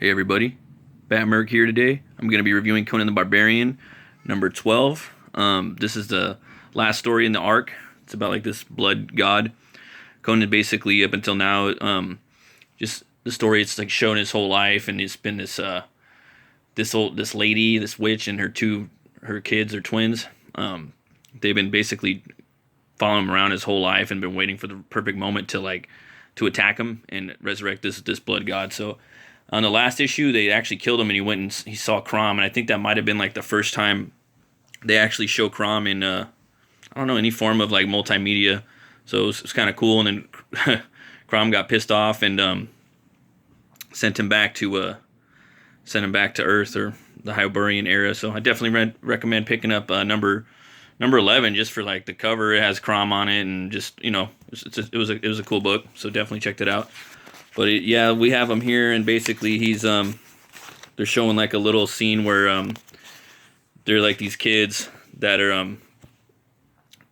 Hey everybody, Bat Merc here today. I'm going to be reviewing Conan the Barbarian, number 12. This is the last story in the arc. It's about like this blood god. Conan basically up until now, just the story. It's like shown his whole life, and it's been this lady, this witch, and her kids, her twins. They've been basically following him around his whole life and been waiting for the perfect moment to attack him and resurrect this blood god. So on the last issue, they actually killed him, and he went and he saw Crom, and I think that might have been like the first time they actually show Crom in I don't know, any form of like multimedia. So it was kind of cool. And then Crom got pissed off and sent him back to Earth, or the Hyborian era. So I definitely recommend picking up number 11 just for like the cover. It has Crom on it, and just, you know, it was a cool book. So definitely check it out. But yeah, we have him here, and basically he's they're showing like a little scene where they're like these kids that are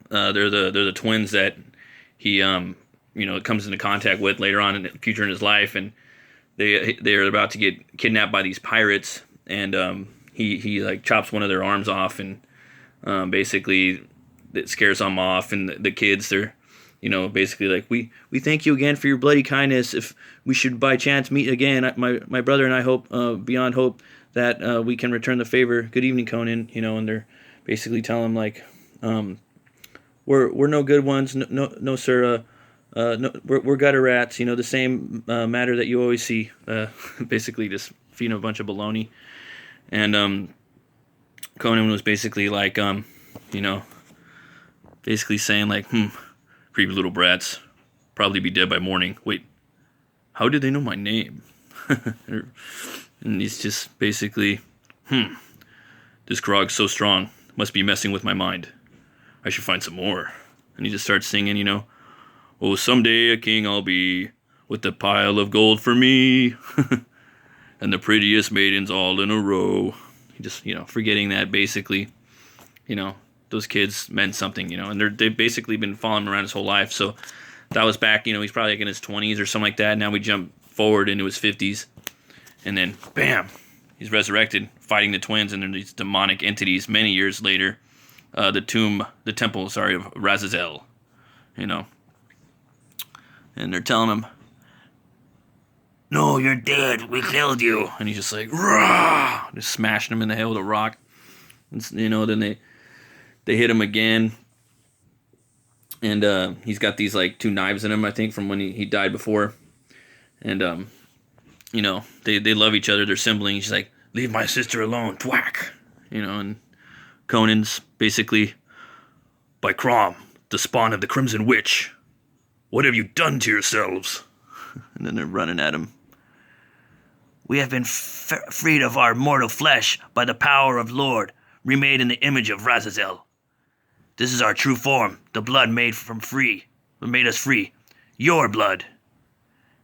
they're the twins that he comes into contact with later on in the future in his life, and they're about to get kidnapped by these pirates, and he like chops one of their arms off, and basically it scares them off, and the kids, they're, you know, basically like, we thank you again for your bloody kindness. If we should by chance meet again, my brother and I hope beyond hope that we can return the favor. Good evening, Conan. You know, and they're basically telling him like, we're no good ones. No sir. No, we're gutter rats. You know, the same matter that you always see. Basically just feeding a bunch of baloney. And Conan was basically like, basically saying like, creepy little brats, probably be dead by morning. Wait, how did they know my name? And he's just basically, this grog's so strong, must be messing with my mind. I should find some more. And he just starts singing, you know, oh, someday a king I'll be, with a pile of gold for me, and the prettiest maidens all in a row. He just, you know, forgetting that basically, you know, those kids meant something, you know, and they've basically been following him around his whole life. So that was back, you know, he's probably like in his 20s or something like that. Now we jump forward into his 50s, and then bam, he's resurrected, fighting the twins, and then these demonic entities many years later. The temple of Razazel, you know, and they're telling him, no, you're dead, we killed you. And he's just like, rah, just smashing him in the head with a rock. And, you know, then they hit him again, and he's got these like two knives in him, I think, from when he died before. And you know, they love each other, they're siblings. He's like, leave my sister alone, thwack. You know, and Conan's basically, by Crom, the spawn of the Crimson Witch, what have you done to yourselves? And then they're running at him. We have been freed of our mortal flesh by the power of Lord, remade in the image of Razazel. This is our true form, the blood made us free, your blood.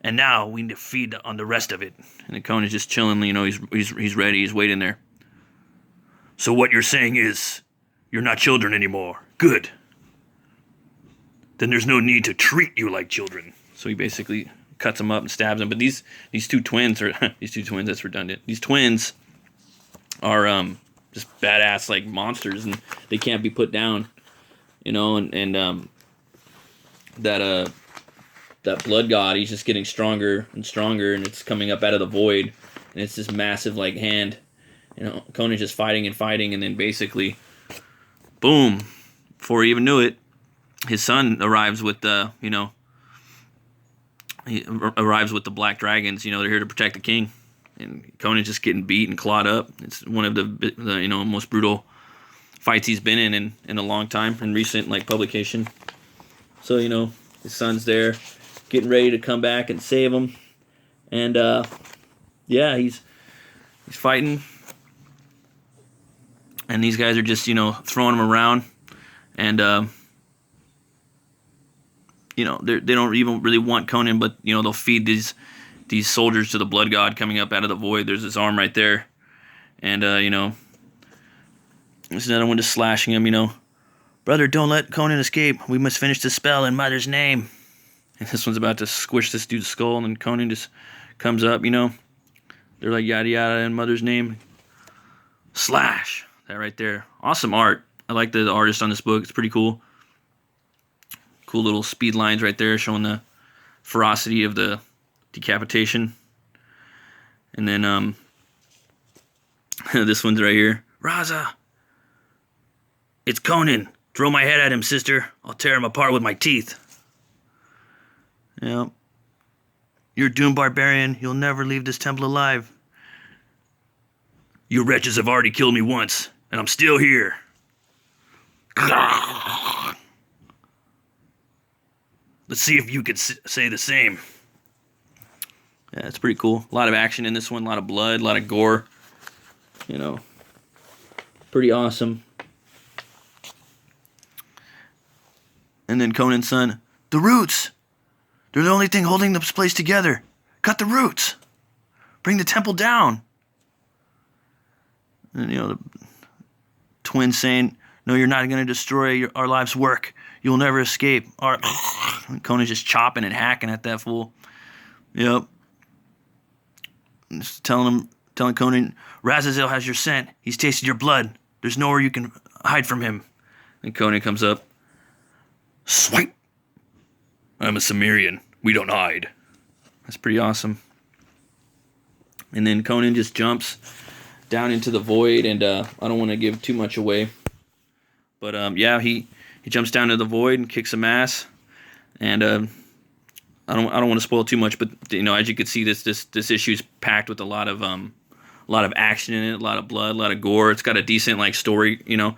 And now we need to feed on the rest of it. And Conan's just chilling, you know, he's ready, he's waiting there. So what you're saying is, you're not children anymore. Good. Then there's no need to treat you like children. So he basically cuts them up and stabs them. But these two twins that's redundant. These twins are just badass like monsters, and they can't be put down, you know. And that blood god, he's just getting stronger and stronger, and it's coming up out of the void, and it's this massive like hand, you know. Conan's just fighting, and then basically, boom! Before he even knew it, his son arrives with he arrives with the black dragons. You know, they're here to protect the king. And Conan's just getting beat and clawed up. It's one of the you know, most brutal fights he's been in a long time, in recent like publication. So, you know, his son's there, getting ready to come back and save him. And yeah, he's fighting, and these guys are just, you know, throwing him around, and you know, they don't even really want Conan, but, you know, they'll feed these soldiers to the blood god coming up out of the void. There's his arm right there. And, you know, there's another one just slashing him, you know. Brother, don't let Conan escape. We must finish the spell in Mother's name. And this one's about to squish this dude's skull, and then Conan just comes up, you know. They're like yada yada in mother's name. Slash. That right there. Awesome art. I like the artist on this book. It's pretty cool. Cool little speed lines right there showing the ferocity of the decapitation. And then this one's right here. Raza, it's Conan. Throw my head at him, sister. I'll tear him apart with my teeth. Yep. You're doomed, barbarian. You'll never leave this temple alive. You wretches have already killed me once, and I'm still here. Let's see if you could say the same. Yeah, it's pretty cool. A lot of action in this one, a lot of blood, a lot of gore. You know, pretty awesome. And then Conan's son, the roots. They're the only thing holding this place together. Cut the roots. Bring the temple down. And, you know, the twin saying, no, you're not going to destroy our life's work. You'll never escape. Conan's just chopping and hacking at that fool. Yep. Just telling Conan, Razazel has your scent. He's tasted your blood. There's nowhere you can hide from him. And Conan comes up. Swipe. I'm a Cimmerian. We don't hide. That's pretty awesome. And then Conan just jumps down into the void, and I don't want to give too much away. But yeah, he jumps down to the void and kicks some ass. And I don't want to spoil too much, but you know, as you can see, this issue is packed with a lot of action in it, a lot of blood, a lot of gore. It's got a decent like story, you know,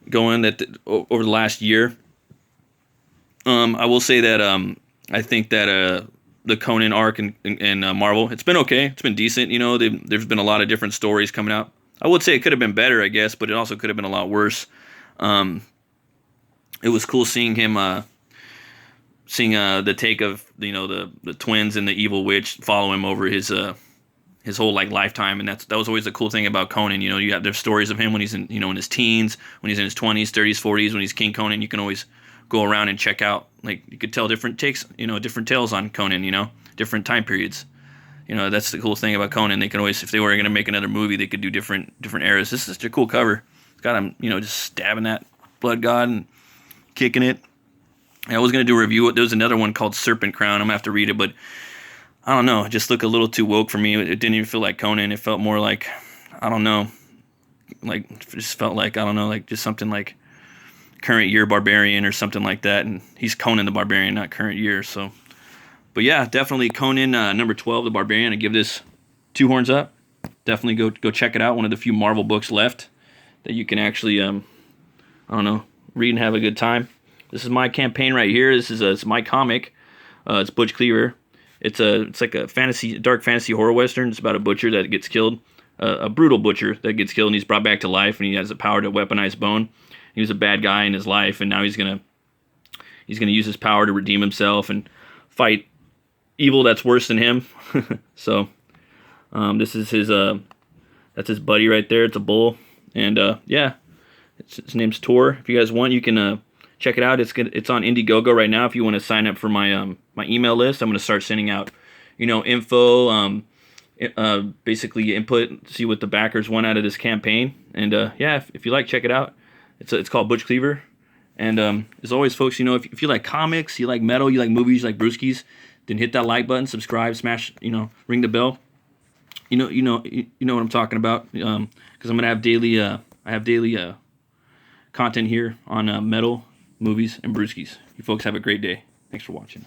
going over the last year. I will say that I think that the Conan arc in Marvel, it's been okay. It's been decent. You know, there's been a lot of different stories coming out. I would say it could have been better, I guess, but it also could have been a lot worse. It was cool seeing him, seeing the take of, you know, the twins and the evil witch follow him over his whole like lifetime, and that was always the cool thing about Conan. You know, there's stories of him when he's in, you know, in his teens, when he's in his 20s, 30s, 40s, when he's King Conan. You can always go around and check out, like, you could tell different takes, you know, different tales on Conan, you know, different time periods. You know, that's the cool thing about Conan. They can always, if they were going to make another movie, they could do different eras. This is such a cool cover. It's got him, you know, just stabbing that blood god and kicking it. And I was going to do a review. There was another one called Serpent Crown. I'm going to have to read it, but I don't know. It just looked a little too woke for me. It didn't even feel like Conan. It felt more like, I don't know, like, it just felt like, I don't know, like just something like current year barbarian or something like that. And he's Conan the Barbarian, not current year. So, but yeah, definitely Conan number 12, the Barbarian. I give this 2 horns up. Definitely go check it out. One of the few Marvel books left that you can actually, I don't know, read and have a good time. This is my campaign right here. This is it's my comic. It's Butch Cleaver. It's like a dark fantasy horror western. It's about a butcher that gets killed, a brutal butcher that gets killed, and he's brought back to life, and he has the power to weaponize bone. He was a bad guy in his life, and now he's gonna use his power to redeem himself and fight evil that's worse than him. So, this is that's his buddy right there. It's a bull, and yeah, his name's Tor. If you guys want, you can check it out. It's on Indiegogo right now. If you want to sign up for my my email list, I'm going to start sending out, you know, info, basically input, see what the backers want out of this campaign. And yeah, if you like, check it out. It's called Butch Cleaver. And as always, folks, you know, if you like comics, you like metal, you like movies, you like brewskis, then hit that like button, subscribe, smash, you know, ring the bell. You know what I'm talking about. Because I'm gonna have daily content here on metal, movies, and brewskis. You folks have a great day. Thanks for watching.